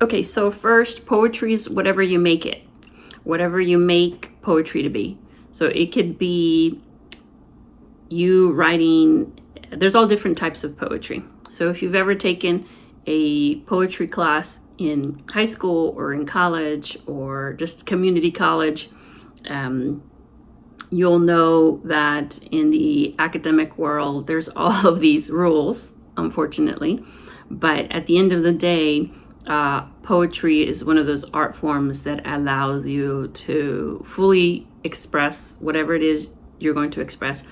Okay, so first, poetry is whatever you make it, whatever you make poetry to be. So it could be you writing, there's all different types of poetry. So if you've ever taken a poetry class in high school or in college or just community college, you'll know that in the academic world, there's all of these rules, unfortunately. But at the end of the day, poetry is one of those art forms that allows you to fully express whatever it is you're going to express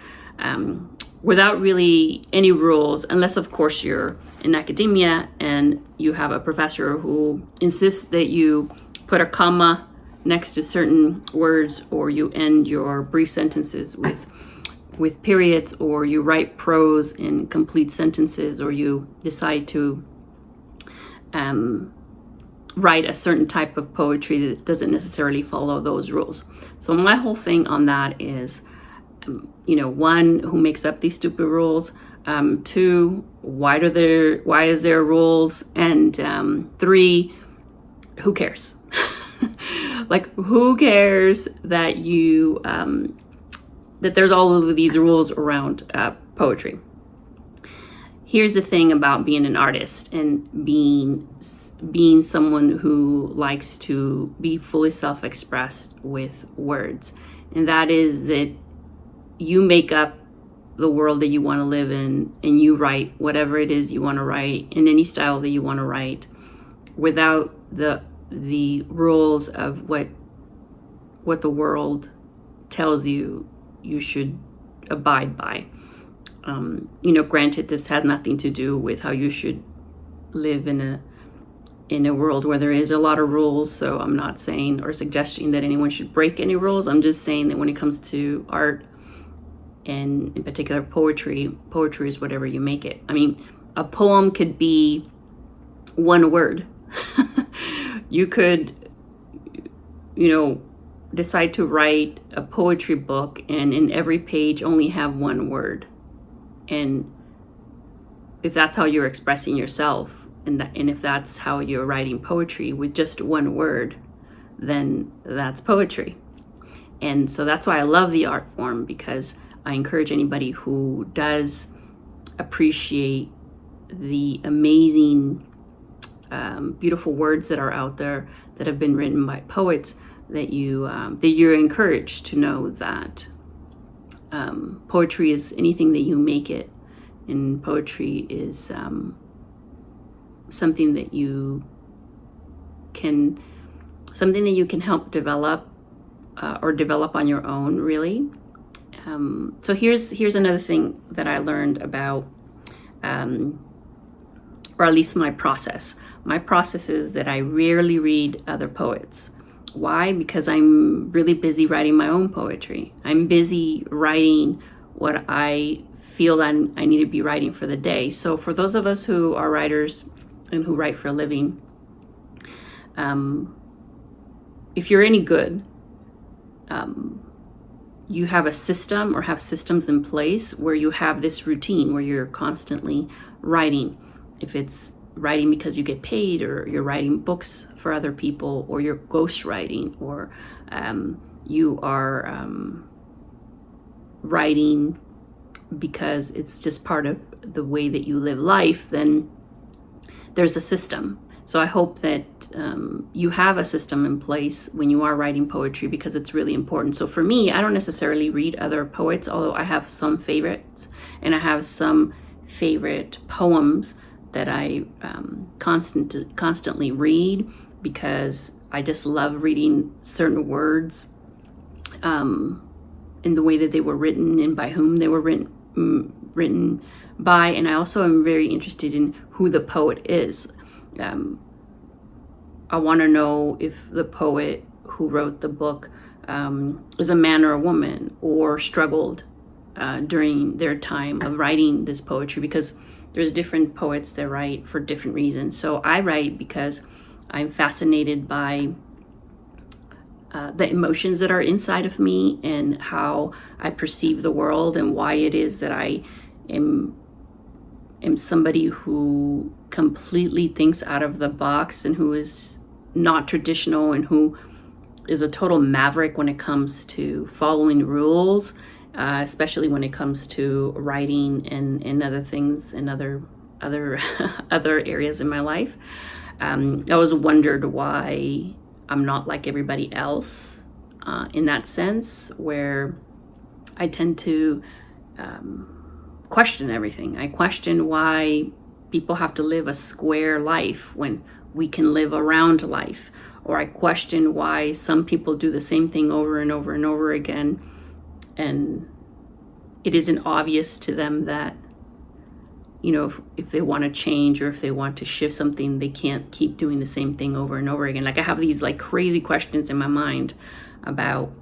without really any rules, unless of course you're in academia and you have a professor who insists that you put a comma next to certain words, or you end your brief sentences with periods, or you write prose in complete sentences, or you decide to write a certain type of poetry that doesn't necessarily follow those rules. So my whole thing on that is, one, who makes up these stupid rules? Two, why is there rules? And three, who cares? Like, who cares that you that there's all of these rules around poetry? Here's the thing about being an artist and being someone who likes to be fully self-expressed with words, and that is that you make up the world that you want to live in, and you write whatever it is you want to write in any style that you want to write, without the rules of what the world tells you should abide by. Granted, this has nothing to do with how you should live in a world where there is a lot of rules. So I'm not saying or suggesting that anyone should break any rules. I'm just saying that when it comes to art, and in particular poetry is whatever you make it. I mean, a poem could be one word. You could, decide to write a poetry book and in every page only have one word. And if that's how you're expressing yourself, and if that's how you're writing poetry with just one word, then that's poetry. And so that's why I love the art form, because I encourage anybody who does appreciate the amazing, beautiful words that are out there that have been written by poets, that you're encouraged to know that poetry is anything that you make it, and poetry is something that you can help develop or develop on your own, really. So here's another thing that I learned about, or at least my process. My process is that I rarely read other poets. Why? Because I'm really busy writing my own poetry. I'm busy writing what I feel that I need to be writing for the day. So for those of us who are writers and who write for a living, if you're any good, you have a system or have systems in place where you have this routine where you're constantly writing. If it's writing because you get paid, or you're writing books for other people, or you're ghostwriting, or you are writing because it's just part of the way that you live life, then there's a system. So I hope that you have a system in place when you are writing poetry, because it's really important. So for me, I don't necessarily read other poets, although I have some favorites, and I have some favorite poems that I constantly read, because I just love reading certain words in the way that they were written and by whom they were written by. And I also am very interested in who the poet is. I want to know if the poet who wrote the book is a man or a woman, or struggled during their time of writing this poetry, because there's different poets that write for different reasons. So I write because I'm fascinated by the emotions that are inside of me, and how I perceive the world, and why it is that I am am somebody who completely thinks out of the box and who is not traditional and who is a total maverick when it comes to following rules, especially when it comes to writing and other things and other other areas in my life. I always wondered why I'm not like everybody else in that sense, where I tend to question everything. I question why people have to live a square life when we can live a round life. Or I question why some people do the same thing over and over and over again, and it isn't obvious to them that, you know, if they want to change or if they want to shift something, they can't keep doing the same thing over and over again. Like I have these like crazy questions in my mind about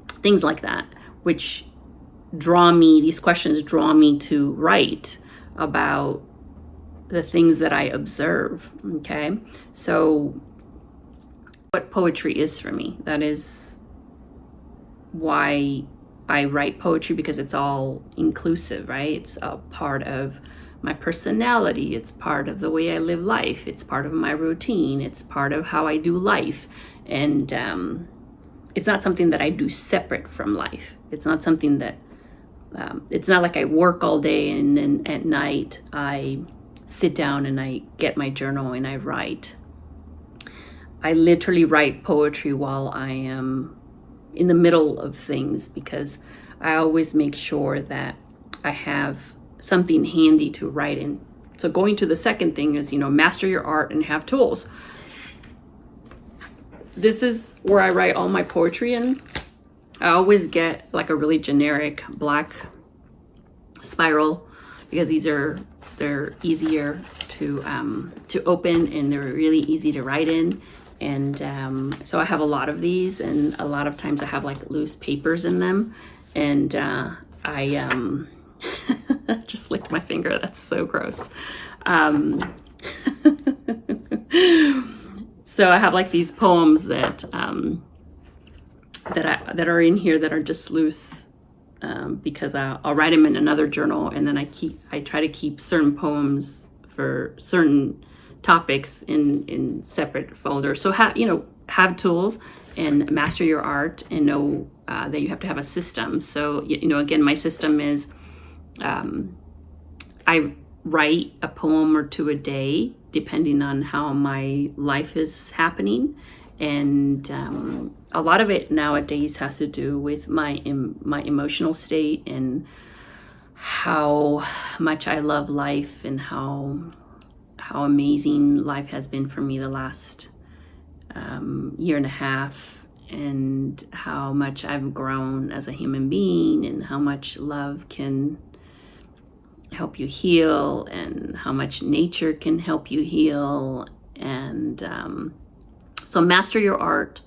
things like that, which these questions draw me to write about the things that I observe. Okay, so what poetry is for me, that is why I write poetry, because it's all inclusive, right? It's a part of my personality, it's part of the way I live life, it's part of my routine, it's part of how I do life. And it's not something that I do separate from life. It's not something that it's not like I work all day and then at night I sit down and I get my journal and I write. I literally write poetry while I am in the middle of things, because I always make sure that I have something handy to write in. So going to the second thing is, master your art and have tools. This is where I write all my poetry in. I always get like a really generic black spiral, because they're easier to open and they're really easy to write in. And so I have a lot of these, and a lot of times I have like loose papers in them. And I just licked my finger. That's so gross. So I have like these poems that that are in here that are just loose, because I'll write them in another journal, and then I try to keep certain poems for certain topics in separate folders. So have tools and master your art, and know that you have to have a system. So again, my system is I write a poem or two a day depending on how my life is happening, and a lot of it nowadays has to do with my emotional state and how much I love life, and how amazing life has been for me the last year and a half, and how much I've grown as a human being, and how much love can help you heal, and how much nature can help you heal. And so master your art.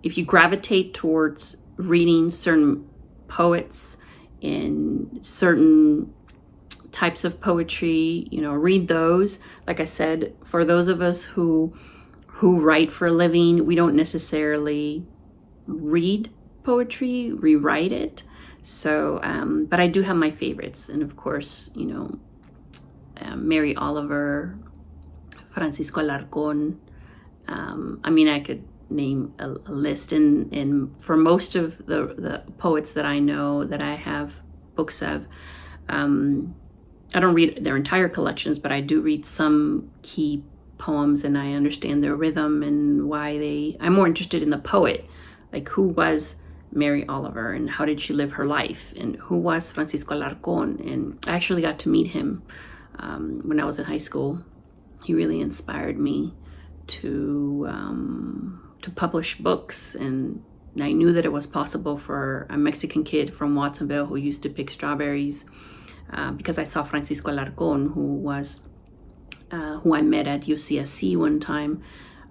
If you gravitate towards reading certain poets and certain types of poetry, read those. Like I said, for those of us who write for a living, we don't necessarily read poetry, rewrite it. So, but I do have my favorites. And of course, Mary Oliver, Francisco Alarcón. I could name a list. And for most of the poets that I know, that I have books of, I don't read their entire collections, but I do read some key poems, and I understand their rhythm and why I'm more interested in the poet. Like, who was Mary Oliver, and how did she live her life, and who was Francisco Alarcón? And I actually got to meet him when I was in high school. He really inspired me to publish books, and I knew that it was possible for a Mexican kid from Watsonville who used to pick strawberries, because I saw Francisco Alarcón, who I met at UCSC one time.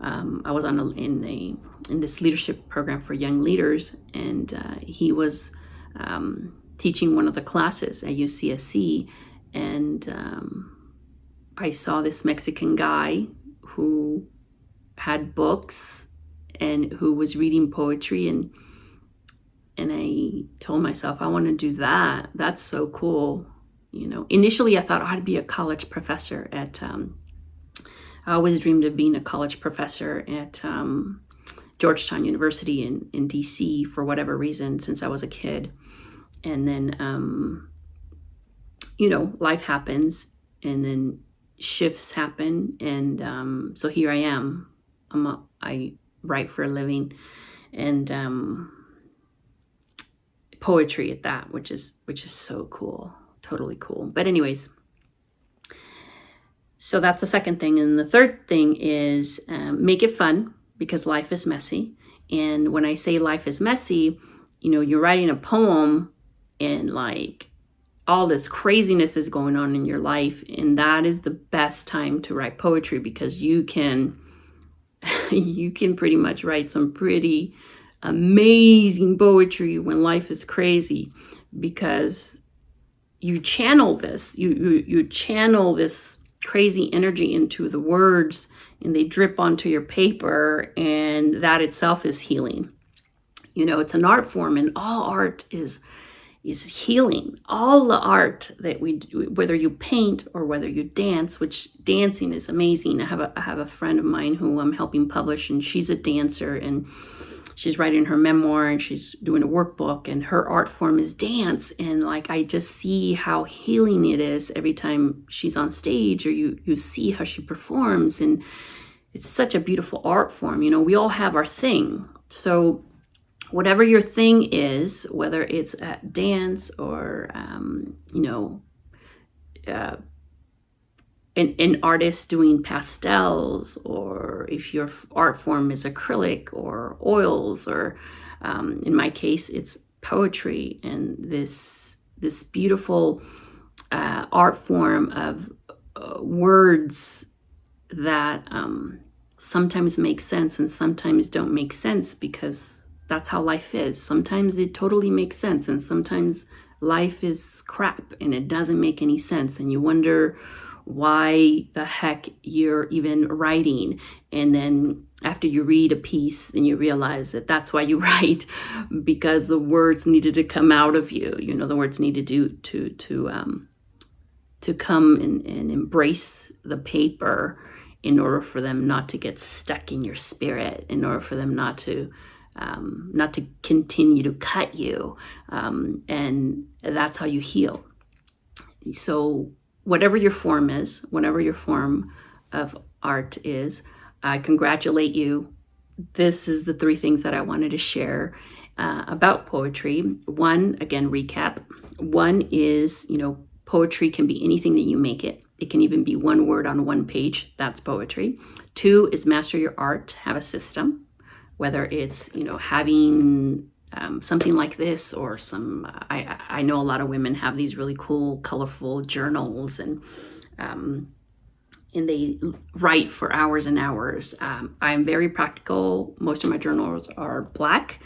I was in this leadership program for young leaders, and he was teaching one of the classes at UCSC, and I saw this Mexican guy who had books and who was reading poetry, and I told myself, I want to do that. That's so cool. Initially I thought I'd be a college professor at, I always dreamed of being a college professor at Georgetown University in DC for whatever reason since I was a kid. And then, life happens, and then shifts happen. And so here I am. I write for a living, and poetry at that, which is so cool, totally cool. But anyways, so that's the second thing. And the third thing is make it fun, because life is messy. And when I say life is messy, you're writing a poem and like all this craziness is going on in your life. And that is the best time to write poetry, because you can pretty much write some pretty amazing poetry when life is crazy, because you channel this, you channel this crazy energy into the words, and they drip onto your paper, and that itself is healing. It's an art form, and all art is healing. All the art that we do, whether you paint or whether you dance, which dancing is amazing. I have a friend of mine who I'm helping publish, and she's a dancer, and she's writing her memoir, and she's doing a workbook, and her art form is dance. And like, I just see how healing it is every time she's on stage, or you see how she performs. And it's such a beautiful art form. We all have our thing. So whatever your thing is, whether it's at dance or, an artist doing pastels, or if your art form is acrylic or oils, or in my case, it's poetry, and this beautiful art form of words that sometimes make sense and sometimes don't make sense, because that's how life is. Sometimes it totally makes sense, and sometimes life is crap and it doesn't make any sense, and you wonder why the heck you're even writing. And then after you read a piece, then you realize that that's why you write, because the words needed to come out of you. The words needed to come and embrace the paper, in order for them not to get stuck in your spirit, in order for them not to continue to cut you. And that's how you heal. So whatever your form is, whatever your form of art is, I congratulate you. This is the 3 things that I wanted to share about poetry. One, again, recap. One is, poetry can be anything that you make it. It can even be one word on one page. That's poetry. 2 is master your art, have a system, whether it's, having something like this, or some, I know a lot of women have these really cool, colorful journals, and they write for hours and hours. I'm very practical. Most of my journals are black,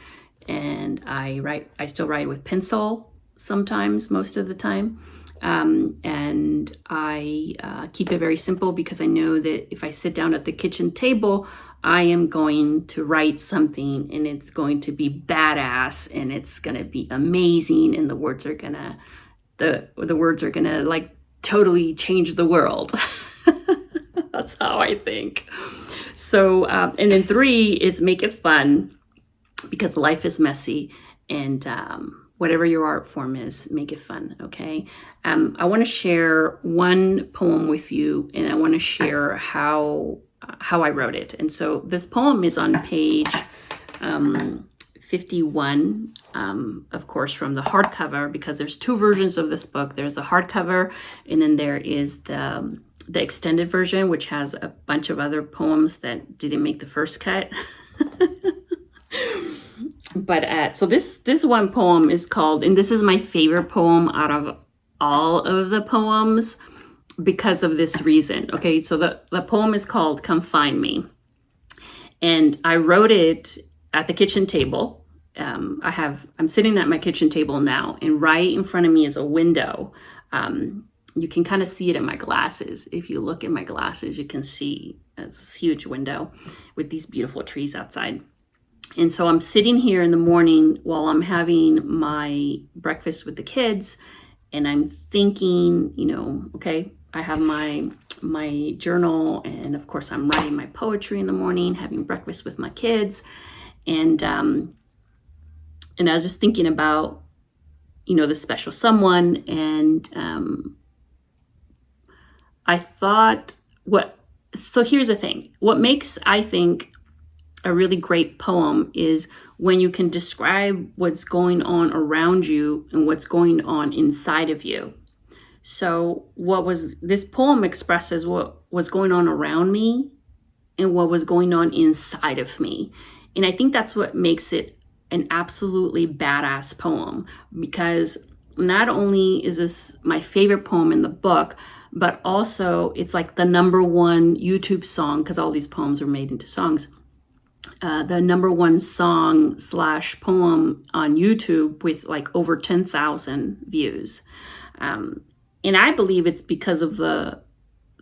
and I still write with pencil sometimes, most of the time. And I keep it very simple, because I know that if I sit down at the kitchen table, I am going to write something, and it's going to be badass, and it's going to be amazing, and the words are going to like totally change the world. That's how I think. So, and then 3 is make it fun, because life is messy, and whatever your art form is, make it fun, okay? I want to share one poem with you, and I want to share how I wrote it. And so this poem is on page 51, of course, from the hardcover, because there's 2 versions of this book. There's the hardcover, and then there is the extended version, which has a bunch of other poems that didn't make the first cut. But so this one poem is called, and this is my favorite poem out of all of the poems, because of this reason. Okay, so the poem is called Come Find Me, and I wrote it at the kitchen table. I'm sitting at my kitchen table now, and right in front of me is a window. You can kind of see it in my glasses. If you look in my glasses, you can see it's this huge window with these beautiful trees outside. And so I'm sitting here in the morning while I'm having my breakfast with the kids, and I'm thinking, you know, okay, I have my journal, and of course I'm writing my poetry in the morning, having breakfast with my kids, and I was just thinking about, you know, the special someone, and I thought, so here's the thing. What makes, I think, a really great poem is when you can describe what's going on around you and what's going on inside of you. So this poem expresses what was going on around me and what was going on inside of me. And I think that's what makes it an absolutely badass poem, because not only is this my favorite poem in the book, but also it's like the #1 YouTube song, because all these poems are made into songs. The #1 song / poem on YouTube with like over 10,000 views. And I believe it's because of the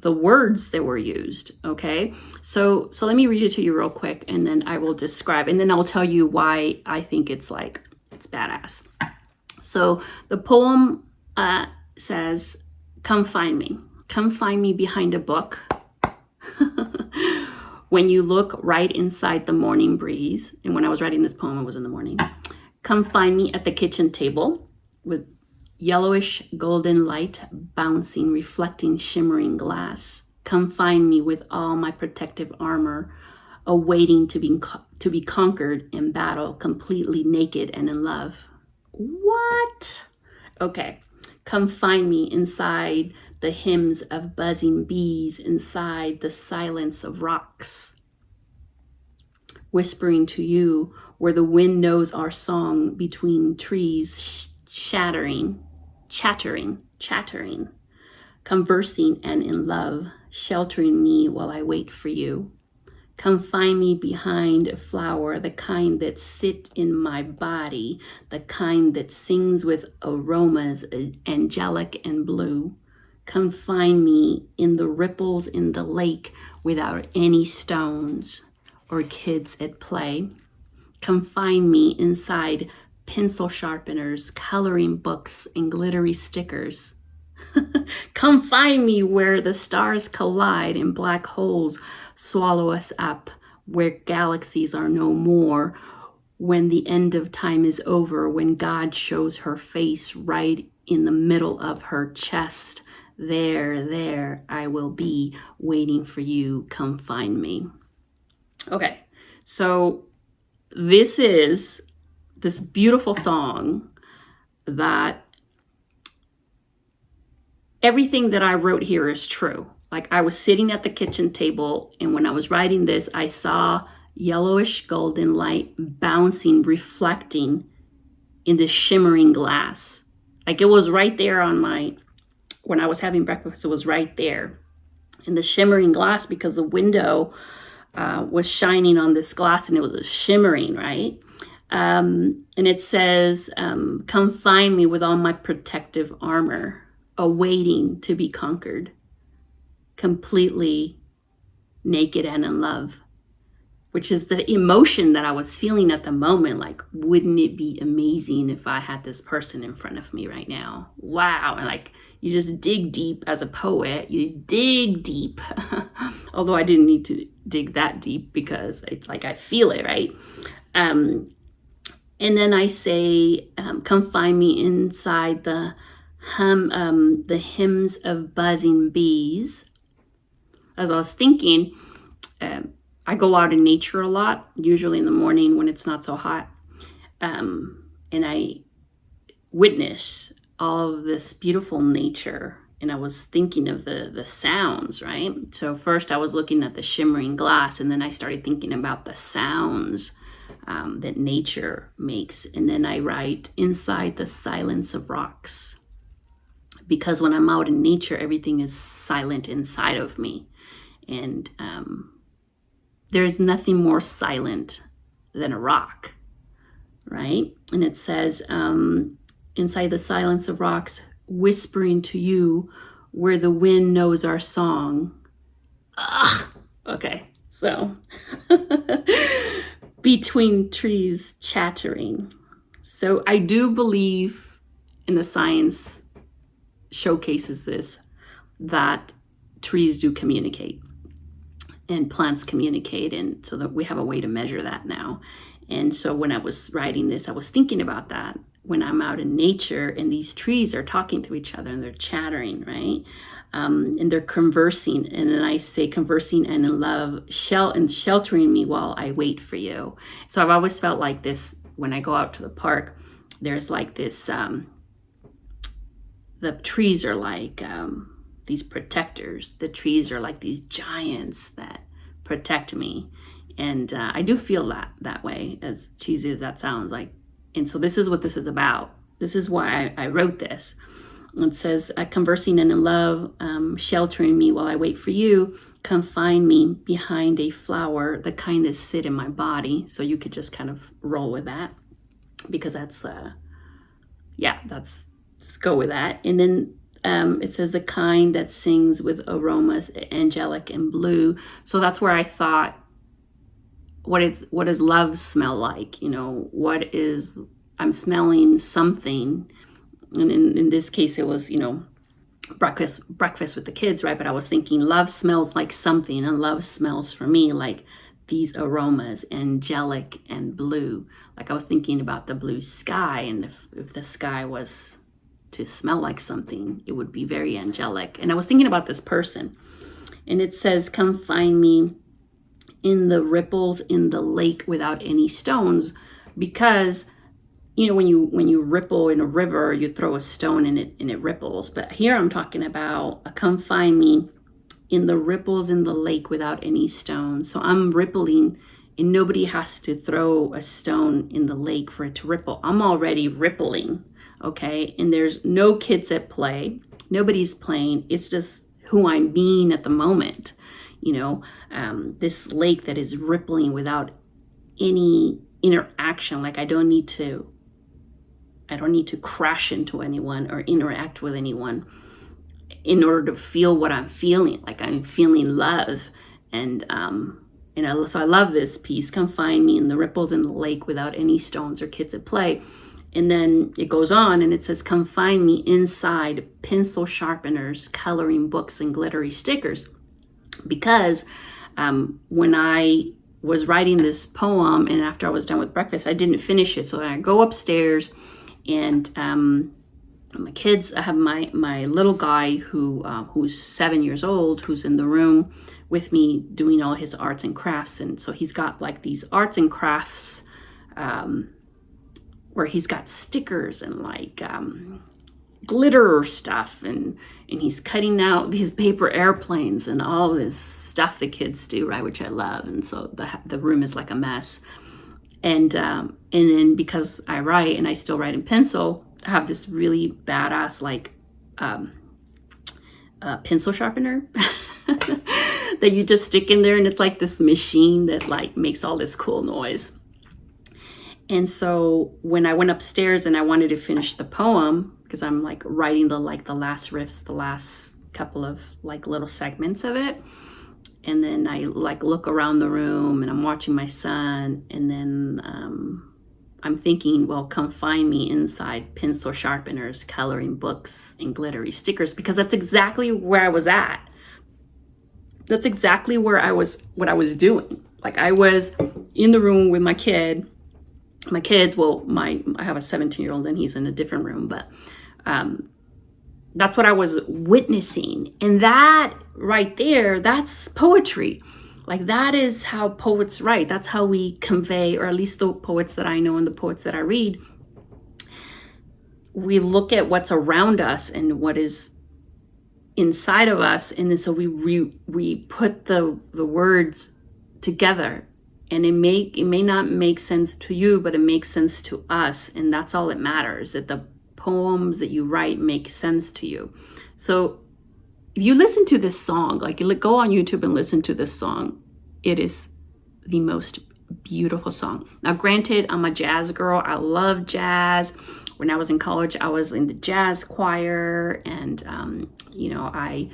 words that were used, okay? So let me read it to you real quick, and then I will describe, and then I'll tell you why I think it's badass. So the poem says, come find me behind a book. When you look right inside the morning breeze. And when I was writing this poem, it was in the morning. Come find me at the kitchen table with yellowish golden light bouncing, reflecting, shimmering glass. Come find me with all my protective armor, awaiting to be conquered in battle, completely naked and in love. What? Okay. Come find me inside the hymns of buzzing bees, inside the silence of rocks, whispering to you where the wind knows our song between trees, chattering, conversing and in love, sheltering me while I wait for you. Come find me behind a flower, the kind that sit in my body, the kind that sings with aromas angelic and blue. Come find me in the ripples in the lake without any stones or kids at play. Come find me inside pencil sharpeners, coloring books, and glittery stickers. Come find me where the stars collide and black holes swallow us up, where galaxies are no more, when the end of time is over, when God shows her face right in the middle of her chest. There I will be waiting for you. Come find me. Okay, so this is this beautiful song that everything that I wrote here is true. Like, I was sitting at the kitchen table, and when I was writing this, I saw yellowish golden light bouncing, reflecting in the shimmering glass. Like, it was right there when I was having breakfast, it was right there in the shimmering glass, because the window was shining on this glass, and it was shimmering, right? And it says, come find me with all my protective armor, awaiting to be conquered, completely naked and in love, which is the emotion that I was feeling at the moment. Like, wouldn't it be amazing if I had this person in front of me right now? Wow. And like, you just dig deep as a poet. You dig deep. Although I didn't need to dig that deep, because it's like I feel it, right? And then I say, come find me inside the hymns of buzzing bees. As I was thinking, I go out in nature a lot, usually in the morning when it's not so hot. And I witness all of this beautiful nature. And I was thinking of the sounds, right? So first I was looking at the shimmering glass, and then I started thinking about the sounds that nature makes. And then I write inside the silence of rocks, because when I'm out in nature, everything is silent inside of me. And there's nothing more silent than a rock, right? And it says, inside the silence of rocks, whispering to you where the wind knows our song. Okay, so between trees chattering. So I do believe in the science showcases this, that trees do communicate and plants communicate, and so that we have a way to measure that now. And so when I was writing this, I was thinking about that. When I'm out in nature and these trees are talking to each other and they're chattering, right? And they're conversing. And then I say conversing and in love, sheltering me while I wait for you. So I've always felt like this when I go out to the park, there's like this, the trees are like these protectors. The trees are like these giants that protect me. And I do feel that way, as cheesy as that sounds like. And so this is what this is about. This is why I wrote this. It says, conversing and in love, sheltering me while I wait for you, confine me behind a flower, the kind that sit in my body. So you could just kind of roll with that, because that's, let's go with that. And then it says the kind that sings with aromas, angelic and blue. So that's where I thought, what does love smell like? You know, I'm smelling something. And in this case, it was, you know, breakfast with the kids, right? But I was thinking love smells like something, and love smells for me like these aromas, angelic and blue. Like I was thinking about the blue sky, and if the sky was to smell like something, it would be very angelic. And I was thinking about this person, and it says, come find me in the ripples in the lake without any stones, because you know, when you ripple in a river, you throw a stone in it and it ripples. But here I'm talking about come find me in the ripples in the lake without any stones. So I'm rippling, and nobody has to throw a stone in the lake for it to ripple. I'm already rippling, okay? And there's no kids at play. Nobody's playing. It's just who I'm being at the moment. You know, this lake that is rippling without any interaction. Like I don't need to crash into anyone or interact with anyone in order to feel what I'm feeling. Like I'm feeling love. And so I love this piece. Come find me in the ripples in the lake without any stones or kids at play. And then it goes on and it says, come find me inside pencil sharpeners, coloring books, and glittery stickers. Because when I was writing this poem, and after I was done with breakfast, I didn't finish it. So I go upstairs, and my kids, I have my little guy who's 7 years old, who's in the room with me doing all his arts and crafts. And so he's got like these arts and crafts where he's got stickers and like glitter stuff, and he's cutting out these paper airplanes and all this stuff the kids do, right, which I love. And so the room is like a mess. And then because I write, and I still write in pencil, I have this really badass like pencil sharpener that you just stick in there, and it's like this machine that like makes all this cool noise. And so when I went upstairs and I wanted to finish the poem, because I'm like writing the last riffs, the last couple of like little segments of it. And then I like look around the room and I'm watching my son, and then I'm thinking, well, come find me inside pencil sharpeners, coloring books, and glittery stickers, because that's exactly where I was at. That's exactly what I was doing. Like I was in the room with my kids. I have a 17-year-old and he's in a different room, but that's what I was witnessing. And that right there, that's poetry. Like that is how poets write. That's how we convey, or at least the poets that I know and the poets that I read. We look at what's around us and what is inside of us. And then so we put the words together, and it may not make sense to you, but it makes sense to us. And that's all that matters, that the poems that you write make sense to you. So if you listen to this song, like go on YouTube and listen to this song, it is the most beautiful song. Now, granted, I'm a jazz girl. I love jazz. When I was in college, I was in the jazz choir, and I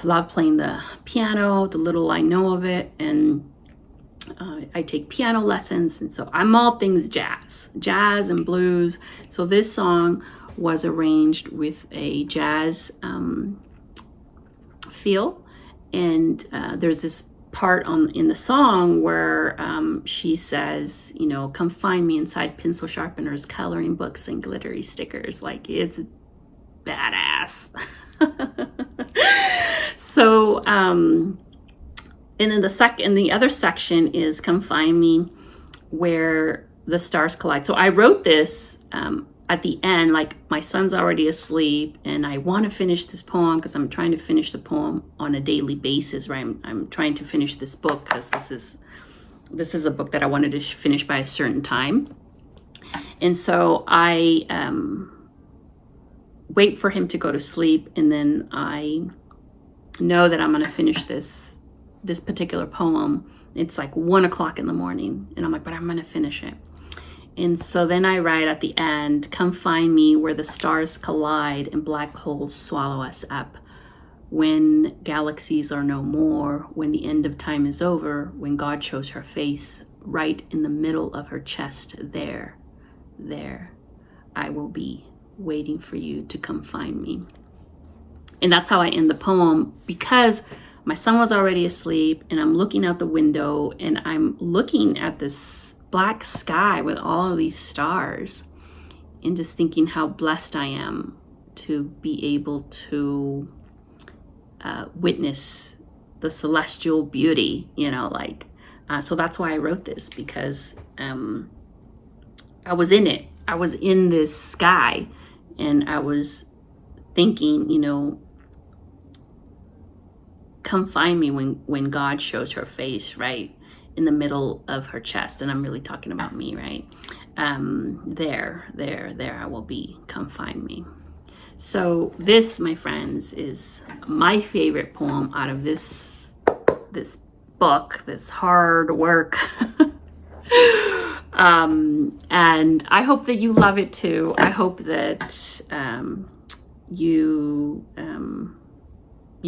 love playing the piano, the little I know of it, and I take piano lessons, and so I'm all things jazz and blues. So this song was arranged with a jazz feel. And there's this part in the song where she says, you know, come find me inside pencil sharpeners, coloring books, and glittery stickers. Like, it's badass. So, and then the other section is come find me where the stars collide. So I wrote this at the end, like my son's already asleep and I want to finish this poem because I'm trying to finish the poem on a daily basis, right? I'm trying to finish this book because this is a book that I wanted to finish by a certain time. And so I wait for him to go to sleep, and then I know that I'm going to finish this particular poem. It's like 1 o'clock in the morning, and I'm like, but I'm going to finish it. And so then I write at the end, come find me where the stars collide and black holes swallow us up. When galaxies are no more, when the end of time is over, when God shows her face right in the middle of her chest, there, I will be waiting for you to come find me. And that's how I end the poem, because my son was already asleep and I'm looking out the window and I'm looking at this black sky with all of these stars and just thinking how blessed I am to be able to witness the celestial beauty, you know, like, so that's why I wrote this, because I was in it. I was in this sky and I was thinking, you know, come find me when God shows her face right in the middle of her chest. And I'm really talking about me, right? There I will be, come find me. So this, my friends, is my favorite poem out of this book, this hard work. And I hope that you love it too. I hope that you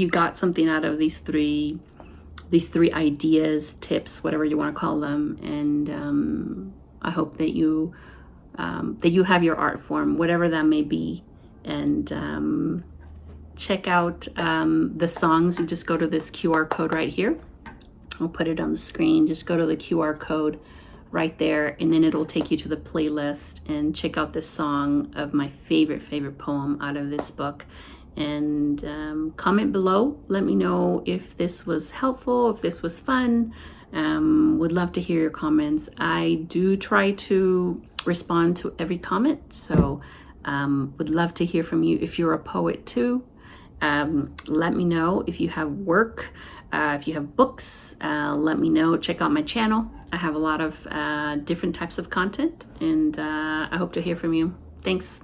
got something out of these three ideas, tips, whatever you want to call them. And I hope that you have your art form, whatever that may be. And check out the songs. You just go to this QR code right here. I'll put it on the screen. Just go to the QR code right there, and then it'll take you to the playlist and check out this song of my favorite poem out of this book. And comment below. Let me know if this was helpful, if this was fun. Would love to hear your comments. I do try to respond to every comment, so would love to hear from you. If you're a poet too, let me know. If you have work, if you have books, let me know. Check out my channel. I have a lot of different types of content, and I hope to hear from you. Thanks.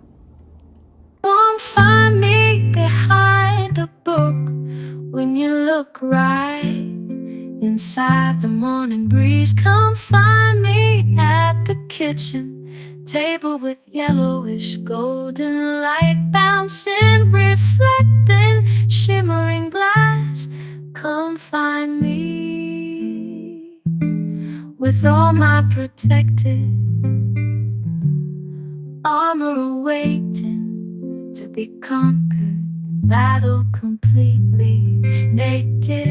Won't find me behind a book when you look right inside the morning breeze. Come find me at the kitchen table with yellowish golden light bouncing, reflecting, shimmering glass. Come find me with all my protected armor awaiting to be conquered, battle completely, naked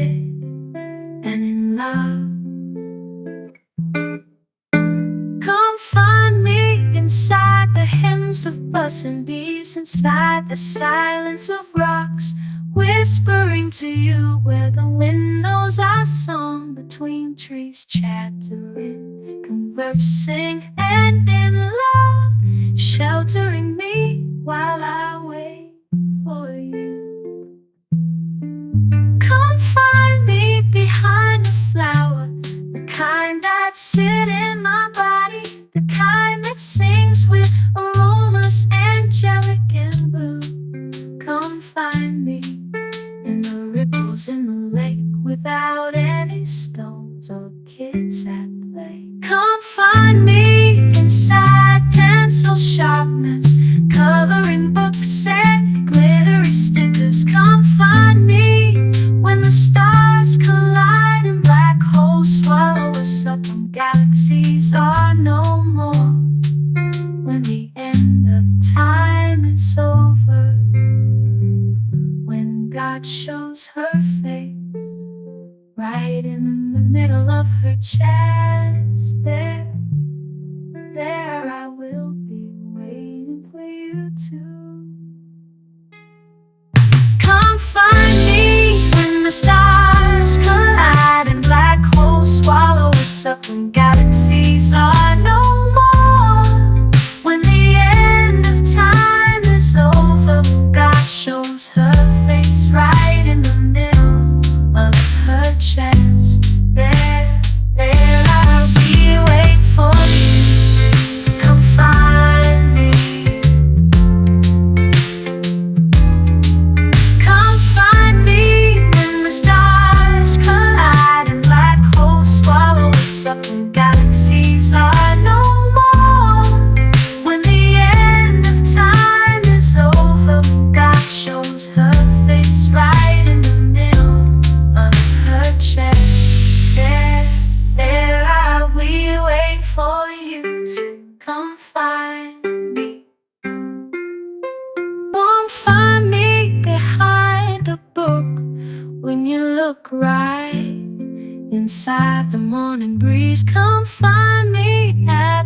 and in love. Come find me inside the hymns of buzzing bees, inside the silence of rocks, whispering to you where the wind knows our song, between trees chattering, conversing and in love, sheltering me while I wait for you. Come find me behind the flower, the kind that sit in my body, the kind that sings with aromas angelic and blue. Come find me in the ripples in the lake, without any stones or kids at play. Come find me inside pencil sharpness, coloring books and glittery stickers. Come find me when the stars collide and black holes swallow us up, and galaxies are no more, when the end of time is God shows her face right in the middle of her chest. There I will be waiting for you to come find me when the stars collide and black holes swallow us up and galaxies are no more. When the end of time is over, God shows her face right in the middle of her chest. There I'll be waiting for you to come find me. Come find me when the stars collide and black holes swallow us up and galaxies are no more. When the end of time is over, God shows her face right in the middle of her chest. There I'll be waiting for you to come find me. Won't find me behind a book when you look right inside the morning breeze. Come find me at